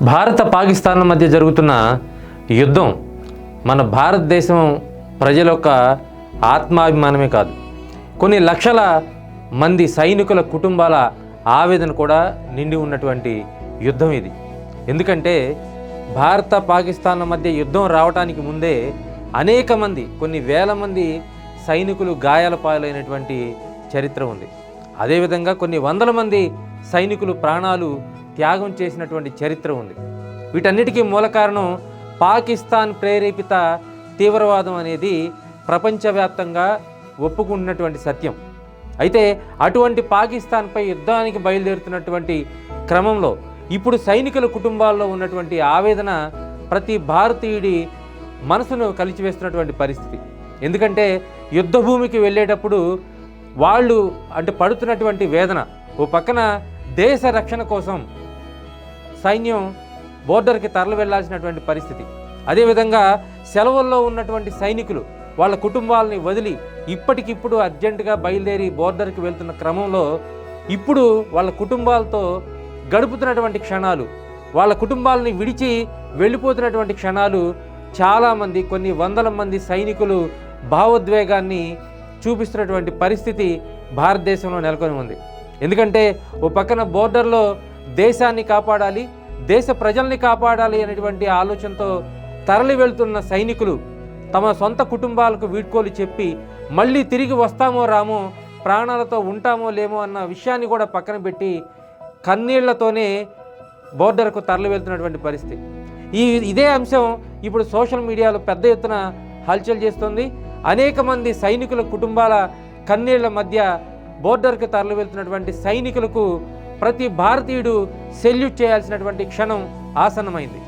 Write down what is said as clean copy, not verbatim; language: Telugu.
భారత పాకిస్తాన్ల మధ్య జరుగుతున్న యుద్ధం మన భారతదేశం ప్రజల యొక్క ఆత్మాభిమానమే కాదు, కొన్ని లక్షల మంది సైనికుల కుటుంబాల ఆవేదన కూడా నిండి ఉన్నటువంటి యుద్ధం ఇది. ఎందుకంటే భారత పాకిస్తాన్ల మధ్య యుద్ధం రావడానికి ముందే అనేక మంది, కొన్ని వేల మంది సైనికులు గాయాల పాలైనటువంటి చరిత్ర ఉంది. అదేవిధంగా కొన్ని వందల మంది సైనికులు ప్రాణాలు త్యాగం చేసినటువంటి చరిత్ర ఉంది. వీటన్నిటికీ మూల కారణం పాకిస్తాన్ ప్రేరేపిత తీవ్రవాదం అనేది ప్రపంచవ్యాప్తంగా ఒప్పుకున్నటువంటి సత్యం. అయితే అటువంటి పాకిస్తాన్పై యుద్ధానికి బయలుదేరుతున్నటువంటి క్రమంలో ఇప్పుడు సైనికుల కుటుంబాల్లో ఉన్నటువంటి ఆవేదన ప్రతి భారతీయుడి మనసును కలిచివేస్తున్నటువంటి పరిస్థితి. ఎందుకంటే యుద్ధ భూమికి వెళ్ళేటప్పుడు వాళ్ళు పడుతున్నటువంటి వేదన, ఓ పక్కన దేశ రక్షణ కోసం సైన్యం బోర్డర్కి తరలి వెళ్లాల్సినటువంటి పరిస్థితి, అదేవిధంగా సెలవుల్లో ఉన్నటువంటి సైనికులు వాళ్ళ కుటుంబాలని వదిలి ఇప్పటికిప్పుడు అర్జెంటుగా బయలుదేరి బోర్డర్కి వెళ్తున్న క్రమంలో ఇప్పుడు వాళ్ళ కుటుంబాలతో గడుపుతున్నటువంటి క్షణాలు, వాళ్ళ కుటుంబాలని విడిచి వెళ్ళిపోతున్నటువంటి క్షణాలు చాలామంది, కొన్ని వందల మంది సైనికులు భావోద్వేగాన్ని చూపిస్తున్నటువంటి పరిస్థితి భారతదేశంలో నెలకొని ఉంది. ఎందుకంటే ఓ పక్కన బోర్డర్లో దేశాన్ని కాపాడాలి, దేశ ప్రజల్ని కాపాడాలి అనేటువంటి ఆలోచనతో తరలి వెళ్తున్న సైనికులు తమ సొంత కుటుంబాలకు వీడ్కోలు చెప్పి మళ్ళీ తిరిగి వస్తామో రామో, ప్రాణాలతో ఉంటామో లేమో అన్న విషయాన్ని కూడా పక్కన పెట్టి కన్నీళ్లతోనే బోర్డర్కు తరలి వెళ్తున్నటువంటి పరిస్థితి. ఇదే అంశం ఇప్పుడు సోషల్ మీడియాలో పెద్ద ఎత్తున హల్చల్ చేస్తుంది. అనేక మంది సైనికుల కుటుంబాల కన్నీళ్ల మధ్య బోర్డర్కి తరలి వెళ్తున్నటువంటి సైనికులకు ప్రతి భారతీయుడు సెల్యూట్ చేయాల్సినటువంటి క్షణం ఆసన్నమైంది.